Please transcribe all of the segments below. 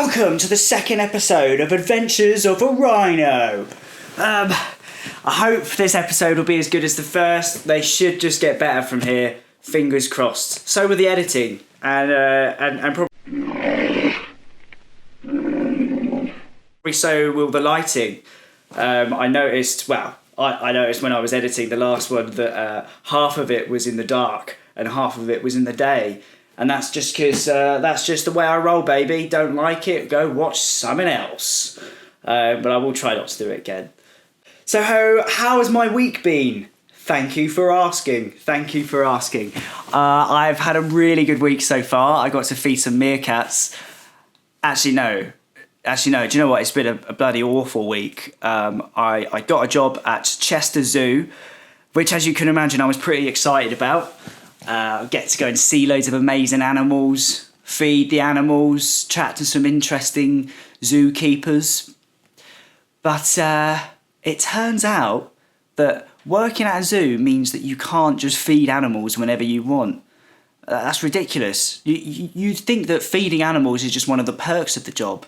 Welcome to the second episode of Adventures of a Rhino. I hope this episode will be as good as the first. They should just get better from here. Fingers crossed. So will the editing and probably so will the lighting. I noticed when I was editing the last one that half of it was in the dark and half of it was in the day. And that's just because that's just the way I roll, baby. Don't like it, go watch something else. But I will try not to do it again. So how has my week been? Thank you for asking. I've had a really good week so far. I got to feed some meerkats. Actually, no. Do you know what? It's been a bloody awful week. I got a job at Chester Zoo, which, as you can imagine, I was pretty excited about. Get to go and see loads of amazing animals, feed the animals, chat to some interesting zookeepers. But it turns out that working at a zoo means that you can't just feed animals whenever you want. That's ridiculous. You'd think that feeding animals is just one of the perks of the job.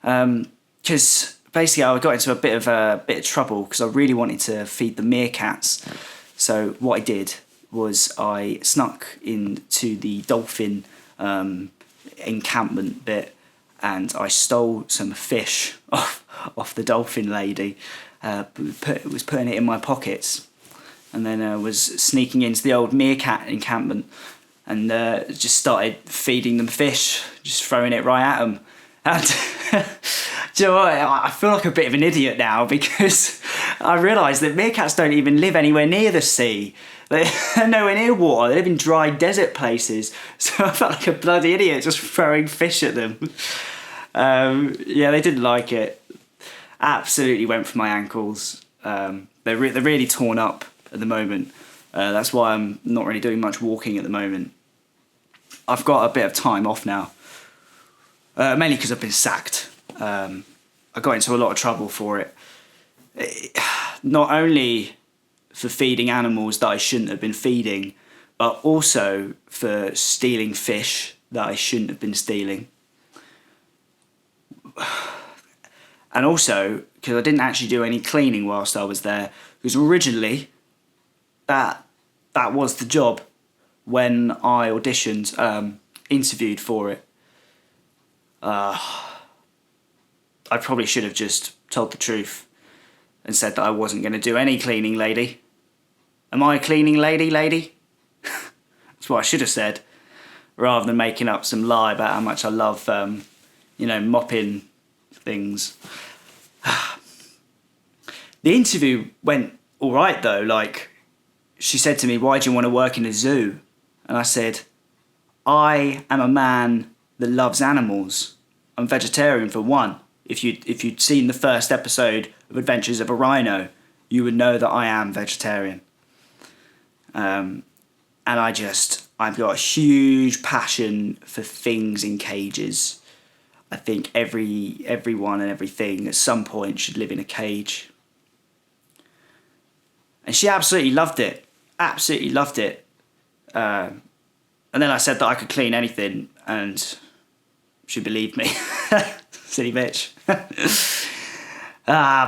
Because basically I got into a bit of trouble because I really wanted to feed the meerkats. So what I did was I snuck into the dolphin encampment bit and I stole some fish off the dolphin lady, was putting it in my pockets, and then was sneaking into the old meerkat encampment and just started feeding them fish, just throwing it right at them. And do you know what? I feel like a bit of an idiot now because I realised that meerkats don't even live anywhere near the sea. They're nowhere near water. They live in dry desert places. So I felt like a bloody idiot just throwing fish at them. Yeah, they didn't like it. Absolutely went for my ankles. They're really torn up at the moment. That's why I'm not really doing much walking at the moment. I've got a bit of time off now. Mainly because I've been sacked. I got into a lot of trouble for it. Not only for feeding animals that I shouldn't have been feeding, but also for stealing fish that I shouldn't have been stealing. And also because I didn't actually do any cleaning whilst I was there, because originally that was the job when I auditioned, interviewed for it. I probably should have just told the truth and said that I wasn't going to do any cleaning, lady. Am I a cleaning lady? That's what I should have said, rather than making up some lie about how much I love, mopping things. The interview went all right, though. Like, she said to me, "Why do you want to work in a zoo?" And I said, "I am a man that loves animals. I'm vegetarian, for one. If you'd seen the first episode of Adventures of a Rhino, you would know that I am vegetarian. And I've got a huge passion for things in cages. I think everyone and everything at some point should live in a cage." And she absolutely loved it. And then I said that I could clean anything, and she believed me. Silly bitch.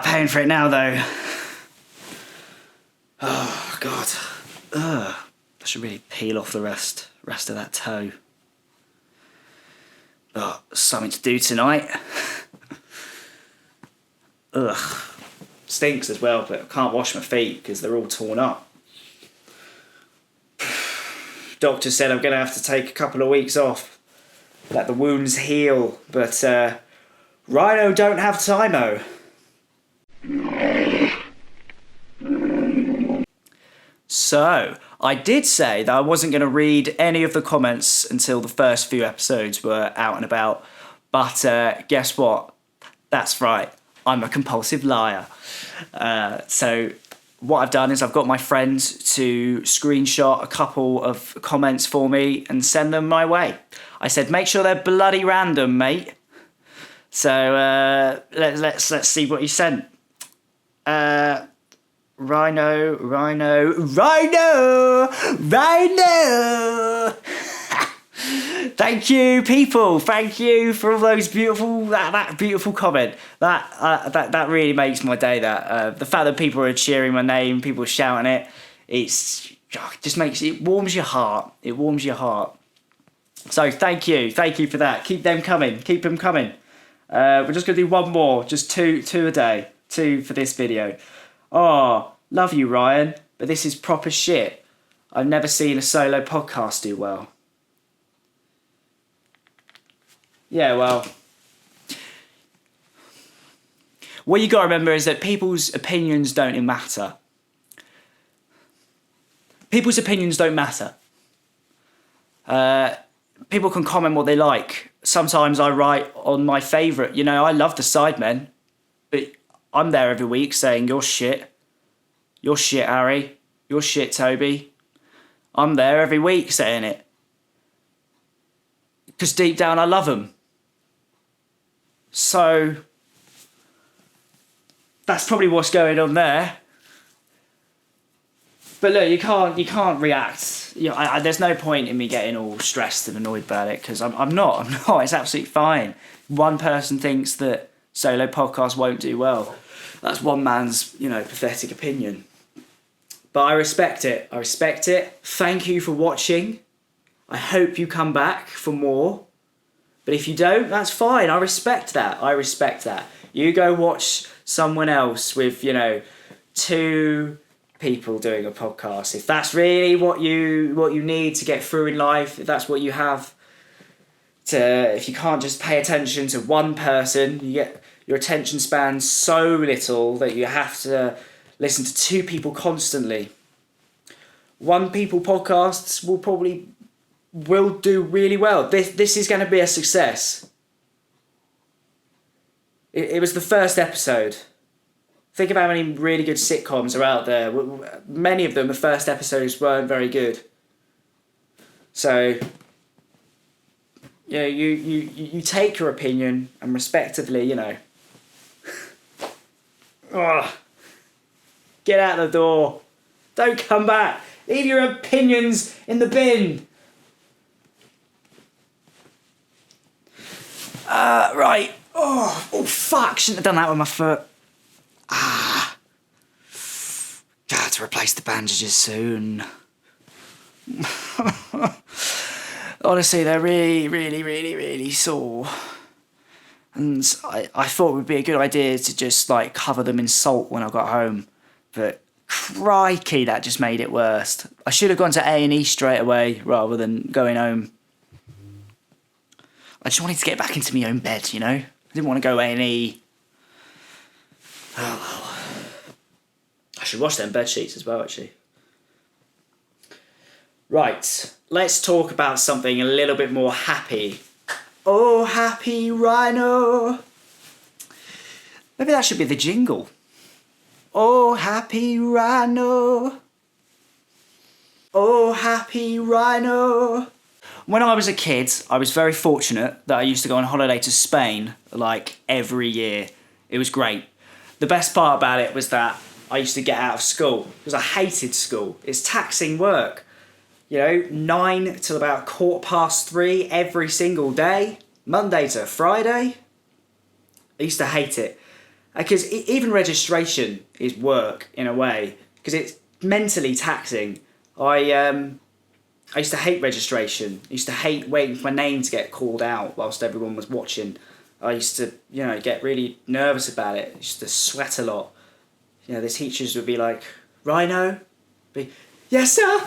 Paying for it now, though. Oh, God. I should really peel off the rest of that toe. But something to do tonight. Ugh. Stinks as well, but I can't wash my feet because they're all torn up. Doctor said I'm going to have to take a couple of weeks off, let the wounds heal, but Rhino don't have time-o. So, I did say that I wasn't going to read any of the comments until the first few episodes were out and about, but guess what? That's right, I'm a compulsive liar. So what I've done is I've got my friends to screenshot a couple of comments for me and send them my way. I said, make sure they're bloody random, mate. So let's see what he sent. Rhino. Thank you, people. Thank you for all those beautiful that beautiful comment. That really makes my day. That the fact that people are cheering my name, people are shouting it, it warms your heart. It warms your heart. So thank you for that. Keep them coming. Keep them coming. We're just gonna do one more, just two a day, 2 for this video. Oh, love you, Ryan, but this is proper shit. I've never seen a solo podcast do well. Yeah, well, what you got to remember is that people's opinions don't matter. People's opinions don't matter. People can comment what they like. Sometimes I write on my favourite. I love the Sidemen, but I'm there every week saying, you're shit. You're shit, Harry. You're shit, Toby. I'm there every week saying it. Because deep down I love them. So that's probably what's going on there. But look, you can't react. There's no point in me getting all stressed and annoyed about it, because I'm not. It's absolutely fine. One person thinks that solo podcasts won't do well. That's one man's, pathetic opinion. But I respect it. Thank you for watching. I hope you come back for more. But if you don't, that's fine. I respect that. You go watch someone else with, 2 people doing a podcast. If that's really what you need to get through in life, if that's what you have if you can't just pay attention to one person, you get your attention span so little that you have to listen to 2 people constantly. One people podcasts will do really well. This is going to be a success. It was the first episode. Think of how many really good sitcoms are out there. Many of them, the first episodes weren't very good. So, you take your opinion and respectively, get out the door. Don't come back. Leave your opinions in the bin. Right. Oh, fuck. Shouldn't have done that with my foot. Got to replace the bandages soon. Honestly, they're really, really, really, really sore. And I thought it would be a good idea to just cover them in salt when I got home. But crikey, that just made it worse. I should have gone to A&E straight away rather than going home. I just wanted to get back into my own bed, I didn't want to go A&E. Oh, well. I should wash them bed sheets as well, actually. Right, let's talk about something a little bit more happy. Oh, happy Rhino. Maybe that should be the jingle. Oh, happy Rhino. Oh, happy Rhino. When I was a kid, I was very fortunate that I used to go on holiday to Spain, every year. It was great. The best part about it was that I used to get out of school, because I hated school. It's taxing work. 9 till about 3:15 every single day, Monday to Friday. I used to hate it. Because even registration is work in a way, because it's mentally taxing. I used to hate registration. I used to hate waiting for my name to get called out whilst everyone was watching. I used to, get really nervous about it. I used to sweat a lot. The teachers would be like, Rhino? Yes, sir!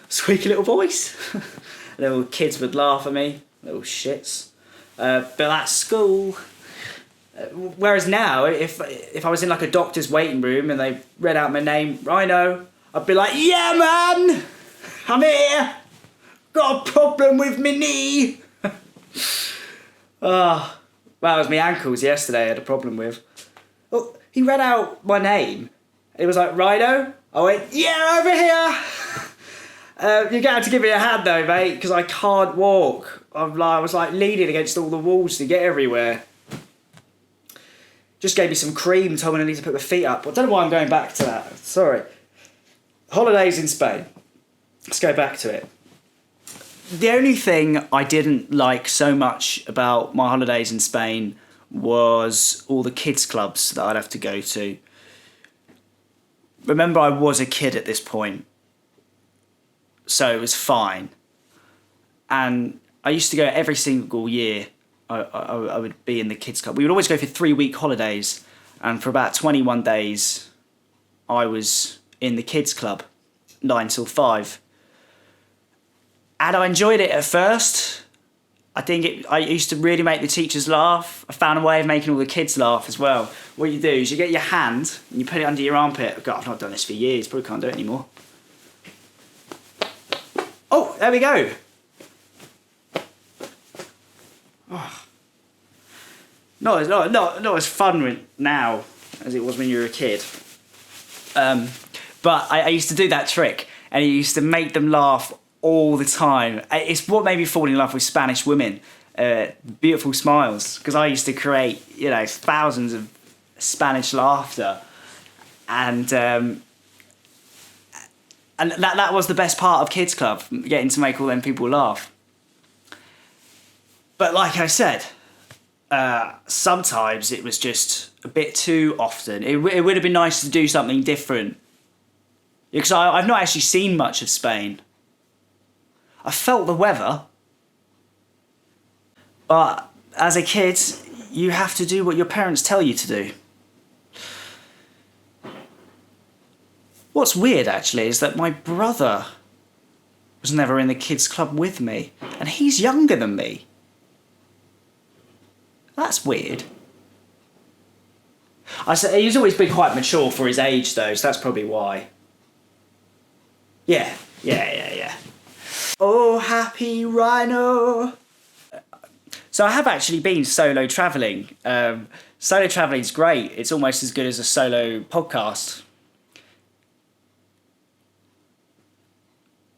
Squeaky little voice. Little kids would laugh at me. Little shits. But that's school. Whereas now, if I was in a doctor's waiting room and they read out my name, Rhino, I'd be like, yeah, man! I'm here! Got a problem with my knee! Well, it was my ankles yesterday I had a problem with. Oh, he read out my name. It was like, Rhino? I went, yeah, over here! You're going to have to give me a hand though, mate, because I can't walk. I was leaning against all the walls to get everywhere. Just gave me some cream, told me I need to put my feet up. I don't know why I'm going back to that. Sorry. Holidays in Spain. Let's go back to it. The only thing I didn't like so much about my holidays in Spain was all the kids clubs that I'd have to go to. Remember, I was a kid at this point, so it was fine. And I used to go every single year. I would be in the kids club. We would always go for 3-week holidays, and for about 21 days, I was in the kids club, 9 till 5. And I enjoyed it at first. I used to really make the teachers laugh. I found a way of making all the kids laugh as well. What you do is you get your hand and you put it under your armpit. God, I've not done this for years. Probably can't do it anymore. Oh, there we go. Oh. Not as fun now as it was when you were a kid. But I used to do that trick, and it used to make them laugh all the time. It's what made me fall in love with Spanish women. Beautiful smiles, because I used to create, thousands of Spanish laughter, and that was the best part of Kids Club, getting to make all them people laugh. But like I said, sometimes it was just a bit too often. It would have been nice to do something different, because I've not actually seen much of Spain. I felt the weather, but as a kid, you have to do what your parents tell you to do. What's weird, actually, is that my brother was never in the kids' club with me, and he's younger than me. That's weird. I said he's always been quite mature for his age, though, so that's probably why. Yeah. Oh, happy Rhino. So I have actually been solo travelling. Solo travelling's great. It's almost as good as a solo podcast.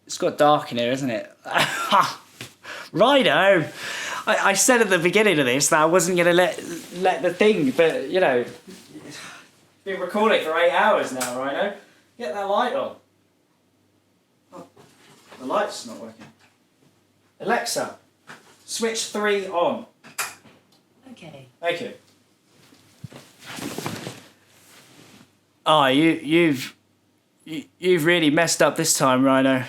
It's got dark in here, isn't it? Rhino! I said at the beginning of this that I wasn't going to let the thing, but, been recording for 8 hours now, Rhino. Get that light on. Oh, the light's not working. Alexa, switch 3 on. Okay. Thank you. Oh, you've really messed up this time, Rhino.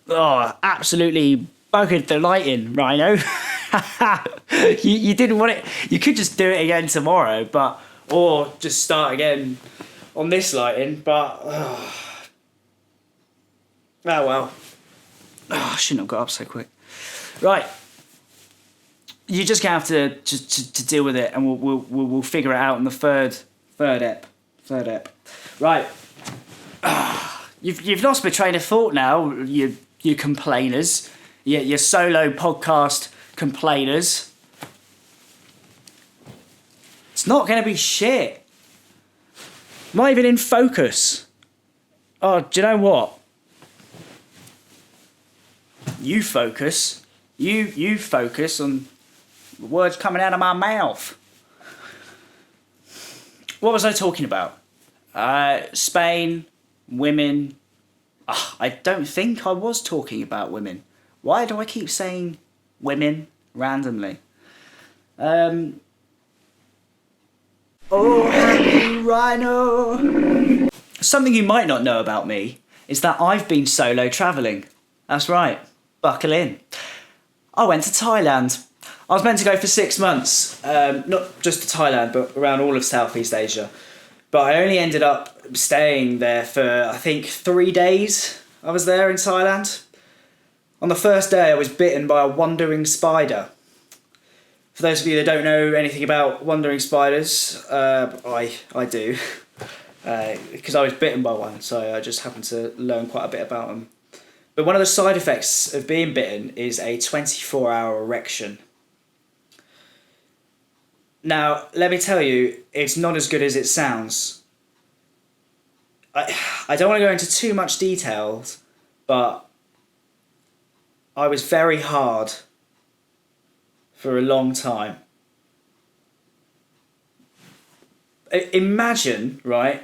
Oh, absolutely buggered the lighting, Rhino. you didn't want it. You could just do it again tomorrow, or just start again on this lighting, but oh well. Oh, I shouldn't have got up so quick. Right, you're just gonna have to deal with it, and we'll figure it out in the third ep. Right. You've lost my train of thought now. You complainers. Your solo podcast complainers. It's not going to be shit. Not even in focus. Oh, do you know what? You focus. You focus on the words coming out of my mouth. What was I talking about? Spain, women. I don't think I was talking about women. Why do I keep saying women randomly? Oh, happy Rhino! Something you might not know about me is that I've been solo travelling. That's right. Buckle in. I went to Thailand. I was meant to go for 6 months. Not just to Thailand, but around all of Southeast Asia. But I only ended up staying there for, I think, 3 days. I was there in Thailand. On the first day, I was bitten by a wandering spider. For those of you that don't know anything about wandering spiders, I do. Because I was bitten by one, so I just happened to learn quite a bit about them. But one of the side effects of being bitten is a 24-hour erection. Now, let me tell you, it's not as good as it sounds. I don't want to go into too much details, but I was very hard for a long time. Imagine, right,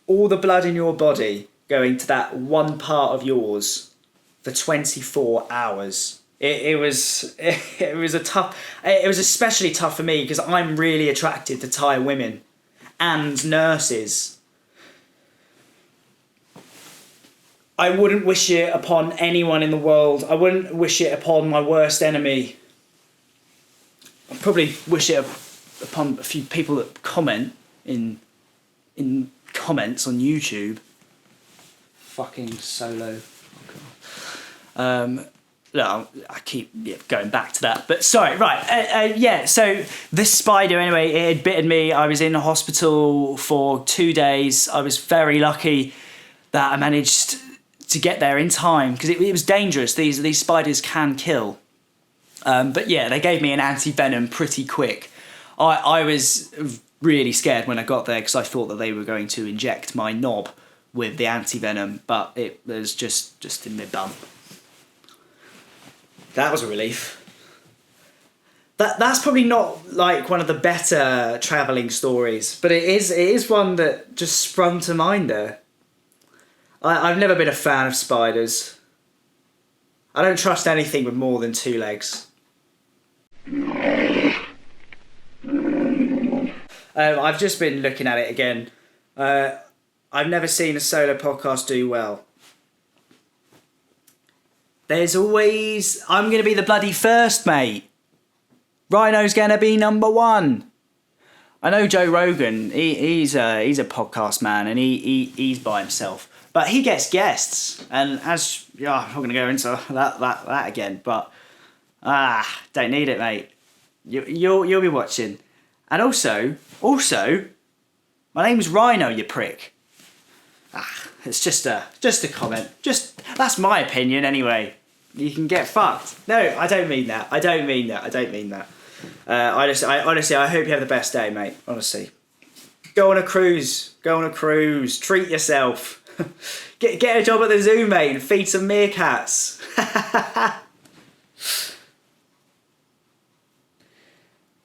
all the blood in your body going to that one part of yours for 24 hours. It was especially tough for me because I'm really attracted to Thai women and nurses. I wouldn't wish it upon anyone in the world. I wouldn't wish it upon my worst enemy. I'd probably wish it upon a few people that comment in comments on YouTube. Fucking solo. No, I keep going back to that. But sorry, right. So this spider, anyway, it had bitten me. I was in the hospital for 2 days. I was very lucky that I managed to get there in time because it was dangerous. These spiders can kill. But yeah, they gave me an anti-venom pretty quick. I was really scared when I got there because I thought that they were going to inject my knob with the anti-venom, but it was just in my bum. That was a relief. That's probably not like one of the better travelling stories, but it is one that just sprung to mind there. I've never been a fan of spiders. I don't trust anything with more than 2 legs. I've just been looking at it again. I've never seen a solo podcast do well. There's always... I'm going to be the bloody first, mate. Rhino's going to be number 1. I know Joe Rogan, he's a podcast man and he's by himself. But he gets guests. And as... Yeah, I'm not going to go into that again. But... don't need it, mate. You'll be watching. And also, my name's Rhino, you prick. It's just a comment. That's my opinion anyway. You can get fucked. No, I don't mean that. Honestly, I hope you have the best day, mate. Honestly. Go on a cruise. Treat yourself. Get a job at the zoo, mate, and feed some meerkats.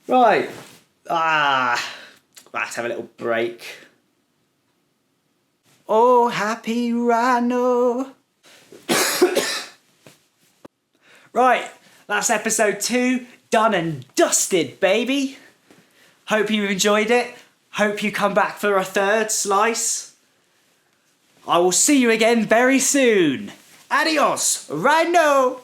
Right. Let's have a little break. Oh, happy Rhino. Right, that's episode 2. Done and dusted, baby. Hope you enjoyed it. Hope you come back for a 3rd slice. I will see you again very soon. Adios, Rhino.